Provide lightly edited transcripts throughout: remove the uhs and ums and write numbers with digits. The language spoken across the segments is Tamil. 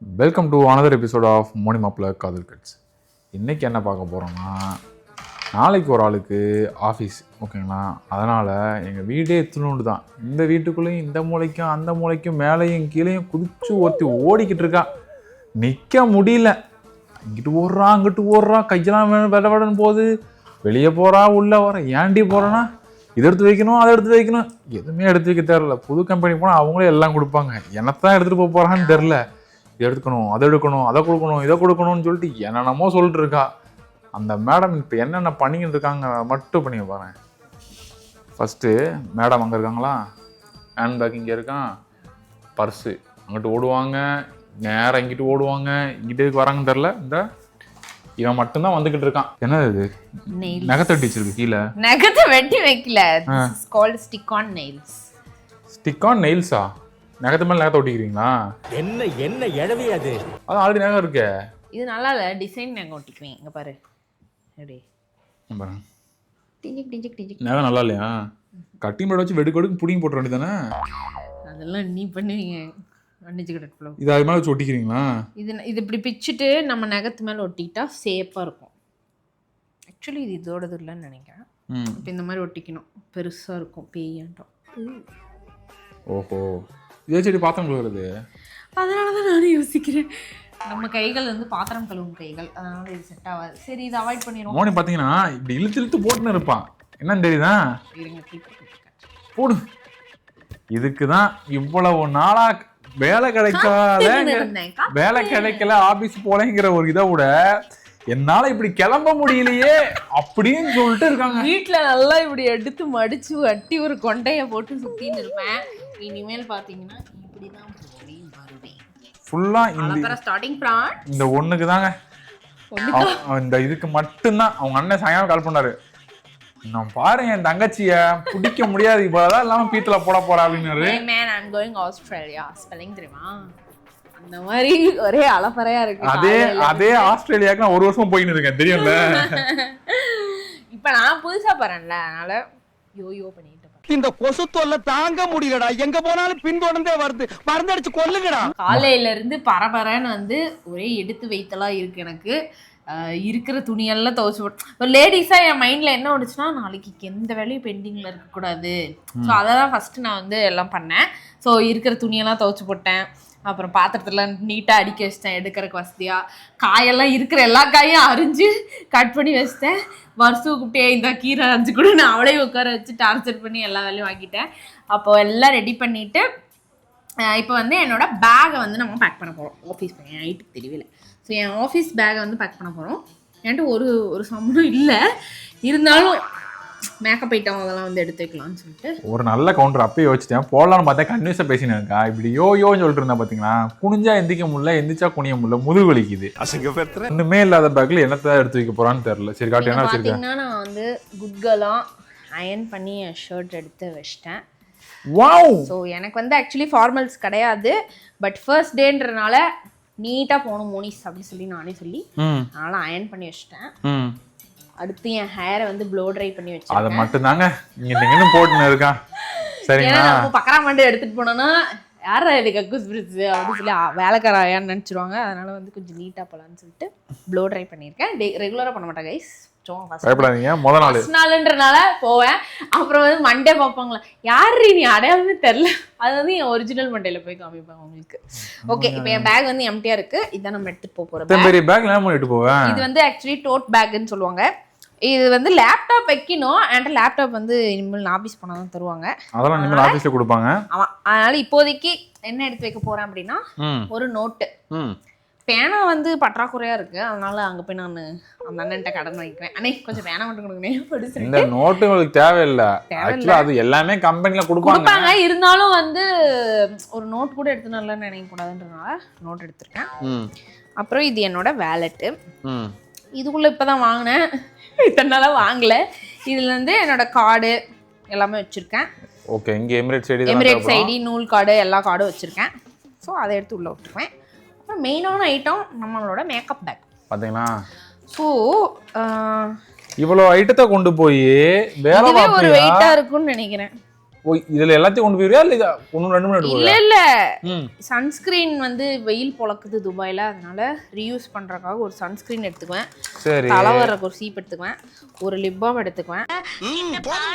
Welcome to another episode of மோனி மாப்பிள்ள காதல் கட்ஸ். இன்றைக்கி என்ன பார்க்க போகிறோன்னா, நாளைக்கு ஒரு ஆளுக்கு ஆஃபீஸ், ஓகேங்களா? அதனால் எங்கள் வீடே எத்தனோண்டு தான். இந்த வீட்டுக்குள்ளேயும் இந்த மூளைக்கும் அந்த மூளைக்கும் மேலேயும் கீழேயும் குதிச்சு ஒருத்தி ஓடிக்கிட்டு இருக்கா. நிற்க முடியல. இங்கிட்டு ஓடுறான் அங்கிட்டு ஓடுறான், கையெல்லாம் விடன்னு போகுது. வெளியே போகிறா உள்ளே வர. ஏன்டி போகிறேன்னா இதை எடுத்து வைக்கணும் அதை எடுத்து வைக்கணும், எதுவுமே எடுத்து வைக்க தெரில. புது கம்பெனி போனால் அவங்களே எல்லாம் கொடுப்பாங்க, என்னத்தான் எடுத்துகிட்டு போக போகிறான்னு தெரில. எடுக்கணும் அதை எடுக்கணும் அதை கொடுக்கணும் இதை கொடுக்கணும்னு சொல்லிட்டு என்னென்னமோ சொல்லிட்டு இருக்கா. அந்த மேடம் இப்போ என்னென்ன பண்ணிக்கிட்டு இருக்காங்க மட்டும் பண்ணி பாருங்க. ஃபஸ்ட்டு மேடம் அங்கே இருக்காங்களா, ஹேண்ட்பேக் இங்கே இருக்கான், பர்ஸு அங்கிட்டு ஓடுவாங்க, நேரம் இங்கிட்டு ஓடுவாங்க, இங்கிட்டு வராங்கன்னு தெரில. இந்த இவன் மட்டும்தான் வந்துகிட்டு இருக்கான். என்னது இது? நகத்தை வெட்டிச்சிருக்கு கீழே. நகத்தை வெட்டி வைக்கல, stick on nails. Stick on நெயில்ஸா? நகத்து மேலே நகத்தை ஒட்டிக்கிறீங்களா? என்ன என்ன எழவி அது? அது ஆல்ரெடி நகம் இருக்கே. இது நல்லா இல்லை, டிசைன் நகம் ஒட்டிக்குவேன். இங்கே பாரு, எப்படி டிஞ்சிக் டிஞ்சிக் டிஞ்சிக். நகம் நல்லா இல்லையா? கட்டிங் போட வச்சு வெடுக்கடுக்கு புடிங்கி போட்டுற வேண்டியதானே? அதெல்லாம் நீ பண்ணுவீங்க. அன்னிச்சுக்கிட்ட இது அது மேலே வச்சு ஒட்டிக்கிறீங்களா? இது இப்படி பிச்சுட்டு நம்ம நகத்து மேலே ஒட்டிக்கிட்டா சேஃபாக இருக்கும். ஆக்சுவலி இது இதோடது இல்லைன்னு நினைக்கிறேன். இப்போ இந்த மாதிரி ஒட்டிக்கணும், பெருசாக இருக்கும் பேயாட்டம். ஓஹோ, இதே செடி பாத்திரம் கழுவுறது. அதனால தான் நானும் யோசிக்கிறேன், நம்ம கைகள் வந்து பாத்திரம் கழுவும் கைகள், அதனால இது செட் ஆகாது. சரி, இதை அவாய்ட் பண்ணிடுவோம். மோனி பார்த்தீங்கன்னா இப்படி இழுத்து இழுத்து போட்டுன்னு இருப்பான். என்னன்னு தெரியுதா? போடு. இதுக்கு தான் இவ்வளவு நாளா வேலை கிடைக்காத, வேலை கிடைக்கல, ஆபீஸ் போலங்கிற ஒரு இதை விட என்னால இப்படி கிளம்ப முடியலையே அப்படின்னு சொல்லிட்டு இருக்காங்க. வீட்டுல நல்லா இப்படி எடுத்து மடிச்சு வட்டி ஒரு கொண்டைய போட்டு சுத்தின்னு இருப்பேன். இனிமேல் பாத்தீங்கன்னா இப்படிதான் வருவேன் ஃபுல்லா. ஸ்டார்டிங் பிரான் இந்த ஒண்ணுக்கு தாங்க, இந்த இதுக்கு மட்டும்தான். அவங்க அண்ணன் சாயங்காலம் கால் பண்ணாரு, நான் பாரு என் தங்கச்சிய பிடிக்க முடியாது, இப்பதான் இல்லாம பீத்துல போட போறா அப்படின்னு. ஆஸ்திரேலியா ஸ்பெல்லிங் தெரியுமா? அந்த மாதிரி ஒரே அலப்பறையா இருக்கு. அதே ஆஸ்திரேலியாவுக்கு நான் ஒரு வருஷம் போயின்னு இருக்கேன், தெரியும்ல. இப்ப நான் புதுசா போறேன்ல, அதனால யோயோ பண்ணிட்டு இந்த கொசு தொல்லை தாங்க முடியலடா. எங்க போனாலும் பின்தொடர்ந்தே வருது, மருந்தடிச்சு கொல்லுங்கடா. காலையில இருந்து பரபரன்னு வந்து ஒரே எடுத்து வைத்தலா இருக்கு. எனக்கு இருக்கிற துணியெல்லாம் துவைச்சு போட்டு லேடிஸாக என் மைண்டில் என்ன ஓடுச்சுன்னா, நாளைக்கு எந்த வேலையும் பெண்டிங்கில் இருக்கக்கூடாது. ஸோ அதை தான் ஃபஸ்ட்டு நான் வந்து எல்லாம் பண்ணேன். ஸோ இருக்கிற துணியெல்லாம் துவைச்சு போட்டேன். அப்புறம் பாத்திரத்தில் நீட்டாக அடிக்க வச்சிட்டேன், எடுக்கிறதுக்கு வசதியாக. காயெல்லாம் இருக்கிற எல்லா காயும் அரிஞ்சு கட் பண்ணி வச்சிட்டேன். வருஷம் கூப்பிட்டே இந்த கீரை அரிஞ்சு கூட நான் அவளையும் உட்கார வச்சு டார்ச்சர் பண்ணி எல்லா வேலையும் வாங்கிட்டேன். அப்போது எல்லாம் ரெடி பண்ணிவிட்டு இப்போ வந்து என்னோட பேகை வந்து நம்ம பேக் பண்ண போகிறோம். ஆஃபீஸ் பேக் என் நைட்டுக்கு தெரியல. ஸோ என் ஆஃபீஸ் பேகை வந்து பேக் பண்ண போகிறோம். என்கிட்ட ஒரு சம்பளம் இல்லை, இருந்தாலும் மேக்கப் ஐட்டம் அதெல்லாம் வந்து எடுத்து வைக்கலாம்னு சொல்லிட்டு ஒரு நல்ல கவுண்டர் அப்பயே யோசிச்சிட்டேன். போடலான்னு பார்த்தா கன்வியூஸாக பேசினேன் இருக்கா. இப்படி யோன்னு சொல்லிட்டு இருந்தா பார்த்தீங்களா, குனிஞ்சா எந்திக்க முடியல, எந்திரிச்சா குனிய முடியல, முதுகு வலிக்குது. ஒன்றுமே இல்லாத பேக்கில் என்னத்தான் எடுத்து வைக்க போகிறான்னு தெரியல. சரி காட்டு, என்ன வச்சிருக்கேன்? நான் வந்து குட்கெல்லாம் அயன் பண்ணி என் ஷர்ட் எடுத்து வச்சிட்டேன். வாவ். ஸோ எனக்கு வந்து ஆக்சுவலி ஃபார்மல்ஸ் கிடையாது, பட் ஃபர்ஸ்ட் டேன்றனால நீட்டாக போகணும் மோனிஸ் அப்படின்னு சொல்லி நானே சொல்லி அதனால அயன் பண்ணி வச்சிட்டேன். அடுத்து என் ஹேரை வந்து ப்ளோ ட்ரை பண்ணி வச்சேன். அதை மட்டும் தாங்க இங்கே போட்டுன்னு இருக்கா. சரிங்களா? நம்ம பக்கரா மண்டை எடுத்துட்டு போனோம்னா யாரா இது கக்கூஸ் பிரிட்ஜ் அப்படின்னு சொல்லி வேலைக்காரையான்னு நினச்சிருவாங்க. அதனால வந்து கொஞ்சம் நீட்டாக போகலான்னு சொல்லிட்டு ப்ளோ ட்ரை பண்ணியிருக்கேன். ரெகுலராக பண்ண மாட்டேன் கைஸ், பயப்படாதீங்க. முதல் நாளுன்றனால போவேன். அப்புறம் வந்து மண்டே பார்ப்பாங்களா, யாரு நீ அடையாளமே தெரில, அது வந்து என் ஒரிஜினல் மண்டேல போய் காமிப்பாங்க உங்களுக்கு. ஓகே, இப்போ என் பேக் வந்து எம்டியா இருக்கு. இதான் நம்ம எடுத்துட்டு போறோம். பெரிய பேக் எல்லாம் பண்ணிட்டு போவேன். இது வந்து ஆக்சுவலி டோட் பேக்னு சொல்லுவாங்க. இது வந்து லேப்டாப் வைக்கணும். என்கிட்ட லேப்டாப் வந்து இனிமேல் ஆஃபீஸ் போனால் தான் தருவாங்க. அதெல்லாம் இனிமேல் ஆஃபீஸில் கொடுப்பாங்க. ஆமாம், அதனால இப்போதைக்கு என்ன எடுத்து வைக்க போறேன் அப்படின்னா, ஒரு நோட்டு. பேனா வந்து பற்றாக்குறையா இருக்கு, அதனால அங்கே போய் நான் அந்த அண்ணன்ட்ட கடன் வாங்கிக்குவேன். அண்ணே கொஞ்சம் பேனா மட்டும் கொடுங்க. இந்த நோட்டு உங்களுக்கு தேவையில்லை, அது எல்லாமே கம்பெனில கொடுப்பாங்க. இருந்தாலும் வந்து ஒரு நோட் கூட எடுத்து நல்லா நினைக்க கூடாதுன்றனால நோட் எடுத்திருக்கேன். அப்புறம் இது என்னோட வேலெட்டு. இதுக்குள்ள இப்பதான் வாங்கினேன், இத்தனை நாளாக வாங்கல. இதுல இருந்து என்னோட கார்டு எல்லாமே வச்சிருக்கேன். ஓகே, இங்கே எமிரேட்ஸ் ஐடி, நூல் கார்டு, எல்லா கார்டும் வச்சிருக்கேன். ஸோ அதை எடுத்து உள்ள விட்டுருவேன். அப்புறம் மெயினான ஐட்டம் நம்மளோட மேக்கப் பேக் பார்த்தீங்கன்னா. ஸோ இவ்வளோ ஐட்டத்தை கொண்டு போய் வேலை ஒரு வெயிட்டா இருக்கும்னு நினைக்கிறேன். ஓ இதுல எல்லாத்தையும் கொண்டு போயிருவியா இல்ல ஒன்று 2 மணி இல்ல எடுத்து இல்ல ம் சன்ஸ்கிரீன் வந்து வெயில் பொழக்குது துபாயில, அதனால ரீயூஸ் பண்றதுக்காக ஒரு சன்ஸ்கிரீன் எடுத்துக்குவேன், சரி தலைவரக்கு ஒரு சீப் எடுத்துக்குவேன், ஒரு லிப் பாம் எடுத்துக்குவேன்.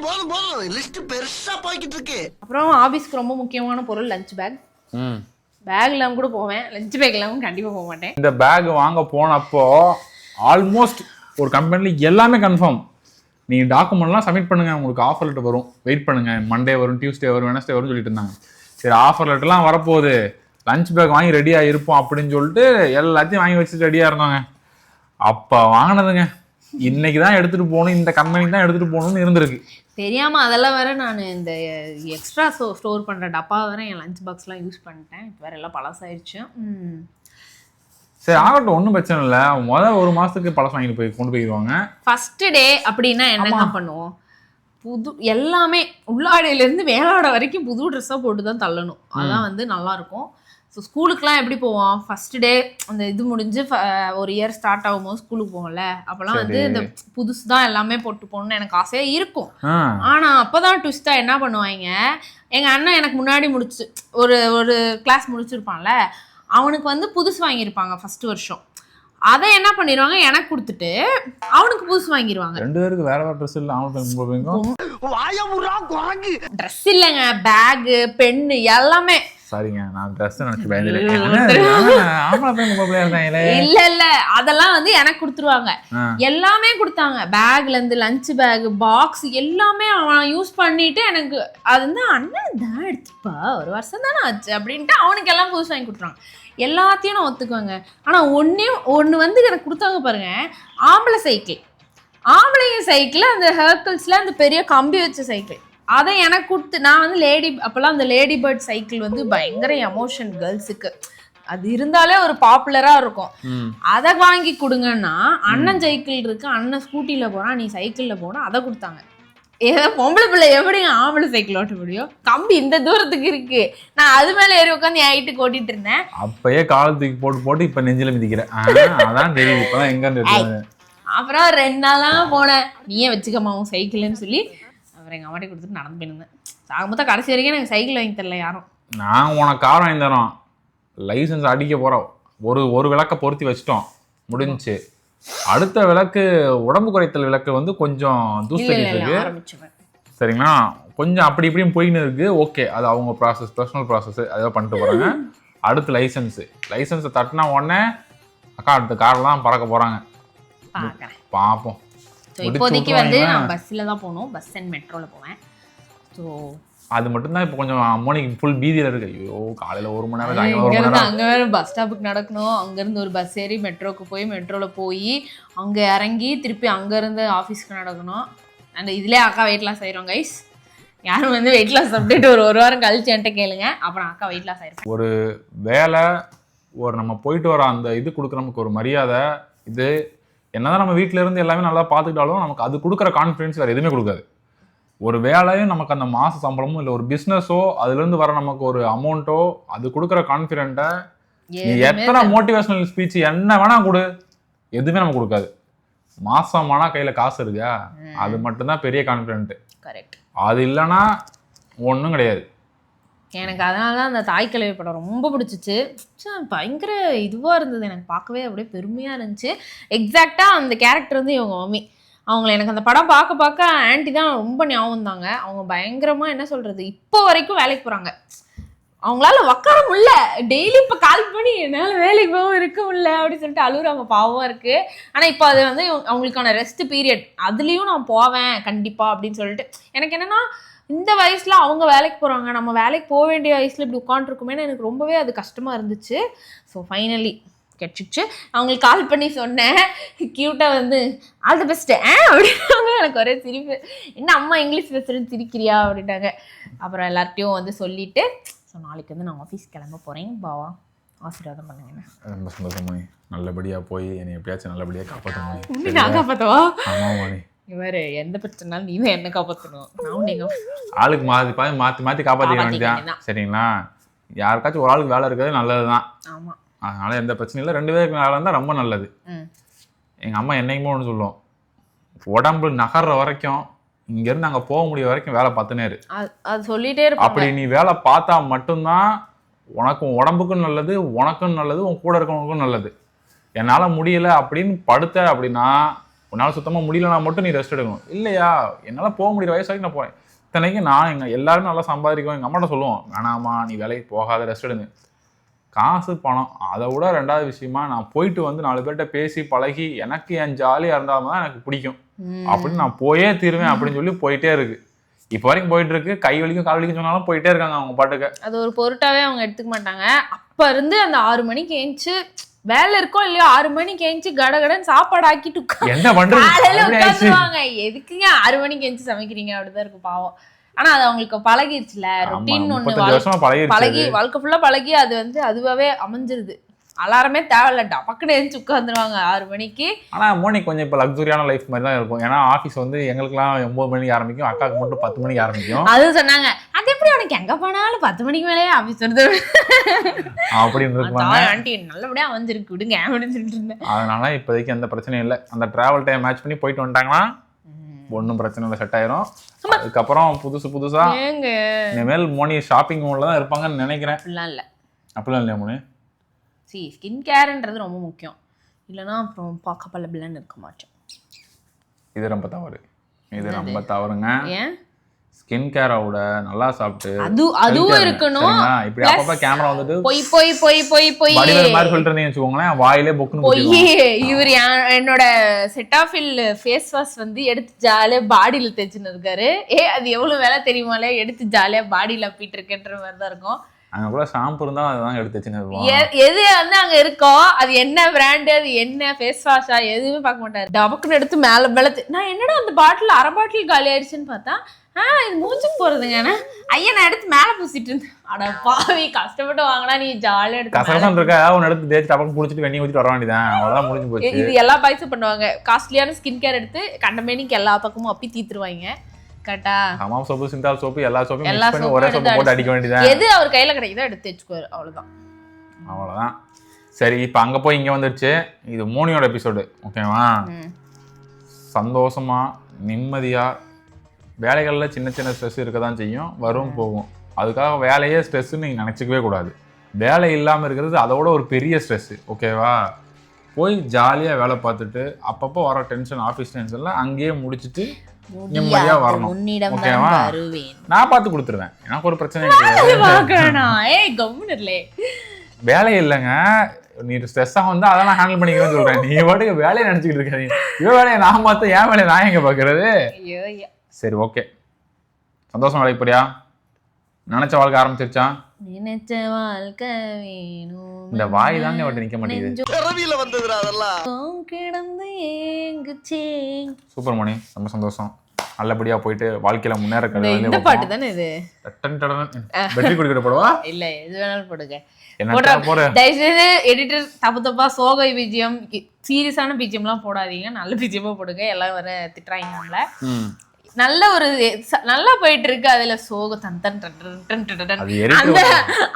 போதும் லிஸ்ட் பெருசா போய்கிட்டு இருக்கு. அப்புறம் ஆபீஸ்க்கு ரொம்ப முக்கியமான பொருள் லஞ்ச் பேக். ம் பேக் இல்லாம கூட போவேன், லஞ்ச் பேக் இல்லாம கண்டிப்பா போக மாட்டேன். இந்த பேக் வாங்க போனப்போ ஆல்மோஸ்ட் ஒரு கம்பெனில எல்லாமே கன்ஃபார்ம். நீங்கள் டாக்குமெண்ட்லாம் சப்மிட் பண்ணுங்கள், உங்களுக்கு ஆஃபர் லெட்டர் வரும், வெயிட் பண்ணுங்கள், மண்டே வரும், டியூஸ்டே வரும், வெனஸ்டே வரும்னு சொல்லிட்டு இருந்தாங்க. சரி ஆஃபர் லெட்டர்லாம் வரப்போகுது, லஞ்ச் பேக் வாங்கி ரெடியாக இருப்போம் அப்படின்னு சொல்லிட்டு எல்லாத்தையும் வாங்கி வச்சுட்டு ரெடியாக இருந்தாங்க. அப்போ வாங்கினதுங்க இன்னைக்கு தான் எடுத்துகிட்டு போகணும், இந்த கம்பெனிக்கு தான் எடுத்துகிட்டு போகணும்னு இருந்திருக்கு. தெரியாம அதெல்லாம் வேற நான் இந்த எக்ஸ்ட்ரா ஸ்டோர் பண்ற டப்பா வேற என் லஞ்ச் பாக்ஸ்லாம் யூஸ் பண்ணிட்டேன். இப்போ வேற எல்லாம் பழசாயிடுச்சு. சரி ஆகட்டும், ஒன்றும் பிரச்சனை இல்லை. முதல் 1 மாதத்துக்கு பழசம் வாங்கிட்டு போய் கொண்டு போயிடுவாங்க. ஃபர்ஸ்ட் டே அப்படின்னா என்னங்க பண்ணுவோம், புது எல்லாமே உள்ளாடையிலேருந்து மேலாடை வரைக்கும் புது ட்ரெஸ்ஸாக போட்டு தான் தள்ளணும். அதான் வந்து நல்லா இருக்கும். ஸோ ஸ்கூலுக்குலாம் எப்படி போவோம், ஃபர்ஸ்ட் டே அந்த இது முடிஞ்சு ஒரு இயர் ஸ்டார்ட் ஆகும்போது ஸ்கூலுக்கு போவோம்ல, அப்போல்லாம் வந்து இந்த புதுசு தான் எல்லாமே போட்டு போகணும்னு எனக்கு ஆசையாக இருக்கும். ஆனால் அப்போ தான் ட்விஸ்ட்டாக என்ன பண்ணுவாங்க, எங்கள் அண்ணன் எனக்கு முன்னாடி முடிச்சு ஒரு கிளாஸ் முடிச்சிருப்பான்ல, அவனுக்கு வந்து புதுசு வாங்கியிருப்பாங்க ஃபர்ஸ்ட் வருஷம். அதை என்ன பண்ணிடுவாங்க, எனக்கு கொடுத்துட்டு அவனுக்கு புதுசு வாங்கிடுவாங்க. 2 பேருக்கு வேற வேற ட்ரெஸ் இல்லை, அவனுக்கு ட்ரெஸ் இல்லைங்க, பேகு பென்னு எல்லாமே. சரிங்க, நான் ட்ரெஸ் நினைச்சு பயந்துட்டேன். இல்ல இல்ல அதெல்லாம் வந்து எனக்கு கொடுத்துருவாங்க, எல்லாமே கொடுத்தாங்க. பேக்ல இருந்து லஞ்ச் பேக் பாக்ஸ் எல்லாமே அவன் யூஸ் பண்ணிட்டு எனக்கு அது வந்து அண்ணன் தான் எடுத்துப்பா, ஒரு வருஷம் தானே ஆச்சு அப்படின்ட்டு அவனுக்கு எல்லாம் புதுசு வாங்கி கொடுத்துருவாங்க. எல்லாத்தையும் நான் ஒத்துக்குவாங்க. ஆனா ஒண்ணு வந்து எனக்கு கொடுத்தாங்க பாருங்க, ஆம்பளை சைக்கிள். ஆம்பளைங்க சைக்கிள் அந்த ஹெர்கல்ஸ்ல அந்த பெரிய கம்பி வச்ச சைக்கிள், அதை எனக்கு கொடுத்து நான் வந்து அப்போல்லாம் அந்த லேடி பேர்ட் சைக்கிள் வந்து பயங்கர எமோஷன் கேர்ள்ஸுக்கு, அது இருந்தாலே ஒரு பாப்புலராக இருக்கும். அதை வாங்கி கொடுங்கன்னா, அண்ணன் சைக்கிள் இருக்கு, அண்ணன் ஸ்கூட்டியில் போகிறான், நீ சைக்கிளில் போனால் அதை கொடுத்தாங்க. ஏதோ பொம்பளை பிள்ளை எப்படிங்க ஆம்பளை சைக்கிள் ஓட்ட முடியும், கம்பி இந்த தூரத்துக்கு இருக்கு, நான் அது மேலே ஏறி உட்காந்து என் ஹைட்டுக்கு ஓட்டிட்டு இருந்தேன். அப்பயே காலத்துக்கு போட்டு இப்போ நெஞ்சில மிதிக்கிறேன். அதான் தெரியும் இப்போதான் எங்க. அப்புறம் 2 நாளாக போனேன், நீயே வச்சுக்கம்மா உன் சைக்கிள்னு சொல்லி அப்புறம் எங்கள் அம்மாட்டி கொடுத்துட்டு நடந்து போயிருந்தேன். ஆக மொத்தம் கடைசி வரைக்கும் எனக்கு சைக்கிள் வாங்கி தரல யாரும். நான் உனக்கு கார் வாங்கி தரோம், லைசன்ஸ் அடிக்க போகிறோம், ஒரு விளக்கை பொருத்தி வச்சிட்டோம், முடிஞ்சிச்சு. அடுத்த விளக்கு உடம்பு குறைத்தல் விளக்கு வந்து கொஞ்சம் தூசிட்டு இருக்கு, சரிங்களா, கொஞ்சம் அப்படி இப்படியும் போயின்னு இருக்கு. ஓகே, அது அவங்க ப்ராசஸ், பர்சனல் ப்ராசஸ், அதை பண்ணிட்டு போகிறாங்க. அடுத்து லைசன்ஸை தட்டினா உடனே அக்கா அடுத்த காரில் தான் பறக்க போகிறாங்க. பார்ப்போம். இப்போதைக்கு வந்து நான் பஸ்ஸில் தான் போகணும், பஸ் அண்ட் மெட்ரோவில் போவேன். ஸோ அது மட்டும்தான் இப்போ கொஞ்சம் அம்மோனிக்கு ஃபுல் பீதியில் இருக்கு. ஐயோ காலையில் 1 மணி நேரம் அங்கே வேறு பஸ் ஸ்டாப்புக்கு நடக்கணும், அங்கேருந்து ஒரு பஸ் ஏறி மெட்ரோவுக்கு போய் மெட்ரோவில் போய் அங்கே இறங்கி திருப்பி அங்கேருந்து ஆஃபீஸ்க்கு நடக்கணும். அண்ட் இதுலேயே அக்கா வெயிட் லாஸ் ஆயிரும் கைஸ். யாரும் வந்து வெயிட் லாஸ் அப்டேட் ஒரு வாரம் கழிச்சு என்கிட்ட கேளுங்க, அப்புறம் அக்கா வெயிட் லாஸ் ஆயிருக்கும். ஒரு வேலை, நம்ம போயிட்டு வர அந்த இது கொடுக்குற நமக்கு ஒரு மரியாதை, இது என்னதான் நம்ம வீட்டில இருந்து எல்லாமே நல்லா பார்த்துக்கிட்டாலும் நமக்கு அது கொடுக்குற கான்ஃபிடன்ஸ் வேறு எதுவுமே கொடுக்காது. ஒரு வேலையும் நமக்கு அந்த மாச சம்பளமோ இல்லை ஒரு பிஸ்னஸோ அதுலேருந்து வர நமக்கு ஒரு அமௌண்ட்டோ அது கொடுக்குற கான்ஃபிடென்ட்டை நீ எத்தனை மோட்டிவேஷனல் ஸ்பீச் என்ன வேணா கொடு, எதுவுமே நமக்கு கொடுக்காது. மாசம் ஆனால் கையில் காசு இருக்கா, அது மட்டும்தான் பெரிய கான்ஃபிடென்ட்டு. கரெக்ட். அது இல்லைன்னா ஒன்றும் கிடையாது. எனக்கு அதனால தான் அந்த தாய்க்கிழவி படம் ரொம்ப பிடிச்சிச்சு. பயங்கர இதுவாக இருந்தது, எனக்கு பார்க்கவே அப்படியே பெருமையாக இருந்துச்சு. எக்ஸாக்டாக அந்த கேரக்டர் வந்து இவங்க மம்மி. அவங்கள எனக்கு அந்த படம் பார்க்க ஆன்ட்டி தான் ரொம்ப ஞாபகம் தாங்க. அவங்க பயங்கரமாக என்ன சொல்கிறது, இப்போ வரைக்கும் வேலைக்கு போகிறாங்க, அவங்களால உக்கார முடியல, டெய்லி இப்போ கால் பண்ணி என்னால் வேலைக்கு போகவும் இருக்க முடியல அப்படின்னு சொல்லிட்டு அழுகுறாங்க, பாவமாக இருக்குது. ஆனால் இப்போ அது வந்து அவங்களுக்கான ரெஸ்ட் பீரியட், அதுலேயும் நான் போவேன் கண்டிப்பாக அப்படின்னு சொல்லிட்டு. எனக்கு என்னென்னா இந்த வயசில் அவங்க வேலைக்கு போகிறாங்க, நம்ம வேலைக்கு போக வேண்டிய வயசில் இப்படி உட்காந்துருக்குமேனு எனக்கு ரொம்பவே அது கஷ்டமாக இருந்துச்சு. ஸோ ஃபைனலி கிடச்சிச்சு. அவங்களுக்கு கால் பண்ணி சொன்னேன், க்யூட்டாக வந்து ஆல் தி பெஸ்ட்டு அப்படின்னாங்க. எனக்கு ஒரே சிரிப்பு, என்ன அம்மா இங்கிலீஷ் பேசுகிறேன்னு சிரிக்கிறியா அப்படின்ட்டாங்க. அப்புறம் எல்லார்ட்டையும் வந்து சொல்லிவிட்டு, ஸோ நாளைக்கு வந்து நான் ஆஃபீஸ் கிளம்ப போகிறேன், பாவா ஆசீர்வாதம் பண்ணுங்கண்ணா. ரொம்ப சந்தோஷமா, நல்லபடியாக போய் என்னை எப்படியாச்சும் நல்லபடியாக காப்பாற்ற. நான் காப்பாற்றவா? ஆமாம் மணி, இவர் எந்த பிரச்சனாலும் நீ தான் என்ன காப்பாற்றணும், நான் நீங்கள் ஆளுக்கு மாற்றி காப்பாற்றிக்க வேண்டியதான், சரிங்களா? யாருக்காச்சும் ஒரு ஆளுக்கு வேலை இருக்கிறது நல்லது தான். ஆமாம், அதனால எந்த பிரச்சனையும் இல்லை, 2 பேருக்கு வேலை இருந்தால் ரொம்ப நல்லது. எங்கள் அம்மா என்னைக்குமே ஒன்று சொல்லுவோம், உடம்பு நகர்ற வரைக்கும் இங்கேருந்து அங்கே போக முடிய வரைக்கும் வேலை பார்த்துனே இரு. அது சொல்லிட்டே இருப்பாங்க. அப்படி நீ வேலை பார்த்தா மட்டும்தான் உனக்கும் உடம்புக்கும் நல்லது, உனக்கும் நல்லது, உன் கூட இருக்கவங்களுக்கும் நல்லது. என்னால் முடியல அப்படின்னு படுத்த அப்படின்னா, உன்னால் சுத்தமாக முடியலன்னா மட்டும் நீ ரெஸ்ட் எடுக்கணும். இல்லையா, என்னால் போக முடிகிற வயசு வரைக்கும் நான் போகிறேன். இத்தனைக்கு நான் எல்லாருமே நல்லா சம்பாதிக்கும். எங்கள் அம்மாட்ட சொல்லுவோம், வேணாமா நீ வேலைக்கு போகாத, ரெஸ்ட் எடுங்க. காசு பணம் அதை விட 2வது விஷயமா நான் போயிட்டு வந்து 4 பேர்கிட்ட பேசி பழகி எனக்கு என் ஜாலியாக இருந்தால் தான் எனக்கு பிடிக்கும் அப்படின்னு நான் போயே தீருவேன் அப்படின்னு சொல்லி போயிட்டே இருக்கு. இப்போ வரைக்கும் போயிட்டு இருக்கு. கை வலிக்கும் கால் வலிக்கும் சொன்னாலும் போயிட்டே இருக்காங்க அவங்க பாட்டுக்கு. அது ஒரு பொருட்டாவே அவங்க எடுத்துக்க மாட்டாங்க. அப்ப இருந்து அந்த 6 மணிக்கு ஏஞ்சி வேலை இருக்கோ இல்லையோ 6 மணிக்கு ஏஞ்சி கடகடன்னு சாப்பாடு ஆக்கிட்டு என்ன பண்றது உட்காந்துருவாங்க. எதுக்குங்க 6 மணிக்கு ஏஞ்சி சமைக்கிறீங்க அப்படிதான் இருக்கு பாவம். ஆனா அது அவங்களுக்கு பழகிடுச்சுல, ரொட்டீன் ஒண்ணு பழகி வாழ்க்கை ஃபுல்லா பழகி அது வந்து அதுவாவே அமைஞ்சிருது. அலாரமே தேவையில்ல, டபக்குன்னு எழுந்து உட்காந்துருவாங்க 6 மணிக்கு. ஆனா மோனி கொஞ்சம் இப்போ லக்ஸுரியான லைஃப் மாதிரி தான் இருக்கும். ஏன்னா ஆஃபீஸ் வந்து எங்களுக்குலாம் 9 மணிக்கு ஆரம்பிக்கும், அக்காவுக்கு மட்டும் 10 மணிக்கு ஆரம்பிக்கும். அது சொன்னாங்க, அது எப்படி உனக்கு எங்க போனாலும் 10 மணிக்கு மேலே ஆஃபீஸ் வருது அப்படின்னு இருக்குவாங்க. ஆண்டி நல்லபடியா அமைஞ்சிருக்கு விடுங்க அப்படின்னு சொல்லிட்டு இருந்தேன். அதனால இப்போதைக்கு எந்த பிரச்சனையும் இல்லை. அந்த டிராவல் டைம் மேட்ச் பண்ணி போயிட்டு வந்துட்டாங்கன்னா ஒன்றும் பிரச்சனை இல்லை, செட் ஆயிரும். அதுக்கப்புறம் புதுசா இனிமேல் மோனி ஷாப்பிங் மால்ல தான் இருப்பாங்கன்னு நினைக்கிறேன். அப்படிலாம் இல்லையா மோனி? ஸ்கின் கேர்ன்றது ரொம்ப முக்கியம். இல்லைன்னா அப்புறம் பார்க்க பல்லபிள்ளான்னு இருக்க மாட்டோம். இது ரொம்ப தவறுங்க. ஏன்? ஸ்கின் கேரை விட நல்லா சாப்பிட்டு அதுவும் இருக்கணும். இப்படி அப்பப்ப கேமரா வந்துட்டு போய் மாதிரி சொல்லிட்டு இருந்தீங்கன்னு வச்சுக்கோங்களேன், வாயிலே பொக்குன்னு போய் இவர் என்னோட செட்டாஃபில் ஃபேஸ் வாஷ் வந்து எடுத்து ஜாலியா பாடியில தேய்ச்சின்னு இருக்காரு. அது எவ்வளவு வேலை தெரியுமாலே, எடுத்து ஜாலியா பாடியில அப்பிட்டு இருக்கேன்ற மாதிரி தான் இருக்கும். அங்க கூட ஷாம்பு இருந்தா அதுதான் எடுத்து வச்சுருவோம். எது வந்து அங்க இருக்கோ அது என்ன பிராண்டு, அது என்ன ஃபேஸ் வாஷா எதுவுமே பார்க்க மாட்டாரு. டபக்குன்னு எடுத்து மேல நான் என்னடா அந்த பாட்டில் அரை பாட்டில் காலி ஆயிடுச்சுன்னு பார்த்தா இது மூஞ்சுக்கு போறதுங்க. ஐயா நான் எடுத்து மேல பூசிட்டு இருந்தேன். அட பாவி, கஷ்டப்பட்டு வாங்கினா நீ ஜாலியா எடுத்து கசகசம் இருக்கா ஒன்னு எடுத்து தேய்ச்சி டபக்கு குடிச்சிட்டு வெண்ணி ஊத்திட்டு வர வேண்டியதான், அவ்வளவுதான் முடிஞ்சு போச்சு. இது எல்லா பாய்ஸும் பண்ணுவாங்க. காஸ்ட்லியான ஸ்கின் கேர் எடுத்து கண்டமேனிக்கு எல்லா பக்கமும் அப்பி தீத்துருவாங்க. கரெக்டா? ஹமாம் சோப்பு, சிந்தால் சோப்பு, எல்லா சோப்பையும் மிக்ஸ் பண்ணி ஒரே சோப்பு போட்டு அடிக்க வேண்டியதான். எது அவர் கையில கிடைக்குதோ எடுத்து வச்சுக்குவாரு. அவ்வளவுதான். சரி, இப்போ அங்க போய் இங்க வந்துருச்சு. இது மோனியோட எபிசோடு, ஓகேவா? சந்தோஷமா நிம்மதியா வேலைகளில் சின்ன சின்ன ஸ்ட்ரெஸ் இருக்க தான் செய்யும், வரும் போகும். அதுக்காக வேலையே ஸ்ட்ரெஸ்ன்னு நீங்கள் நினச்சிக்கவே கூடாது. வேலை இல்லாமல் இருக்கிறது அதோட ஒரு பெரிய ஸ்ட்ரெஸ்ஸு, ஓகேவா? போய் ஜாலியாக வேலை பார்த்துட்டு அப்பப்போ வர டென்ஷன், ஆஃபீஸ் டென்ஷன்லாம் அங்கேயே முடிச்சுட்டு நிம்மதியாக வரணும், ஓகேவா? நான் பார்த்து கொடுத்துருவேன், எனக்கு ஒரு பிரச்சனை கிடையாது. வேலை இல்லைங்க, நீ ஸ்ட்ரெஸ்ஸாக வந்து அதெல்லாம் ஹேண்டில் பண்ணிக்கிறேன்னு சொல்கிறேன். நீ பாட்டுக்கு வேலையை நினச்சிக்கிட்டு இருக்காதீங்க. இவன் வேலையை நான் பார்த்து என் வேலையை நான் எங்கே பார்க்கறது? சரி, ஓகே. சந்தோஷம் வேலைக்கு போறியா? நினைச்ச வாழ்க்கை ஆரம்பிச்சிருச்சா? நினைச்ச வாழ்க்கை வேணும். இந்த வாய் தாங்க வந்து நிக்க மாட்டேங்குது. சூப்பர் மணி, ரொம்ப சந்தோஷம். நல்லபடியா போயிட்டு வாழ்க்கையில முன்னேற. இந்த பாட்டு தானே இது? வெற்றி குடிக்கிற போடுவா? இல்ல எது வேணாலும் போடுங்க. தயவுசெய்து எடிட்டர் தப்பா சோகை பிஜிஎம், சீரியஸான பிஜிஎம்லாம் போடாதீங்க. நல்ல பிஜிஎம்மா போடுங்க. எல்லாம் வர திட்டுறாங்க நம்மள. நல்ல ஒரு நல்லா போயிட்டு இருக்கு. அதுல சோக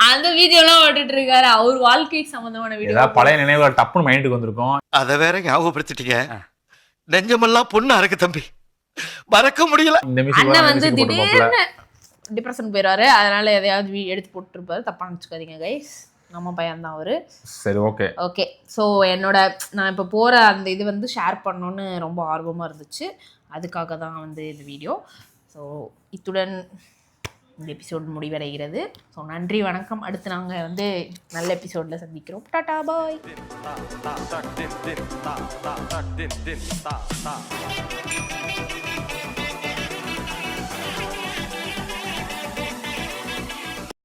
அந்த வீடியோ எல்லாம் ஓட்டுட்டு இருக்காரு. அவர் வாழ்க்கை சம்பந்தமான வீடியோ, பழைய நினைவுகள் டப்புன்னு மைண்டுக்கு வந்திருக்கும். அத வேற ஞாபகப்படுத்திட்டீங்க. நெஞ்சமெல்லாம் பொண்ணா இருக்கு தம்பி, மறக்க முடியல. அண்ணன் வந்து திடீர்னு டிப்ரெஷன் போயிடுவாரு. அதனால எதையாவது எடுத்து போட்டுருப்பாரு. தப்பா நினைச்சுக்காதீங்க கைஸ், நம்ம பையன் தான் அவரு. சரி, ஓகே. ஸோ நான் இப்போ போற அந்த இது வந்து ஷேர் பண்ணணும்னு ரொம்ப ஆர்வமா இருந்துச்சு. அதுக்காக தான் வந்து இந்த வீடியோ. ஸோ இத்துடன் இந்த எபிசோட் முடிவடைகிறது. ஸோ நன்றி, வணக்கம். அடுத்து நாங்கள் வந்து நல்ல எபிசோடில் சந்திக்கிறோம். டாடா, பாய்.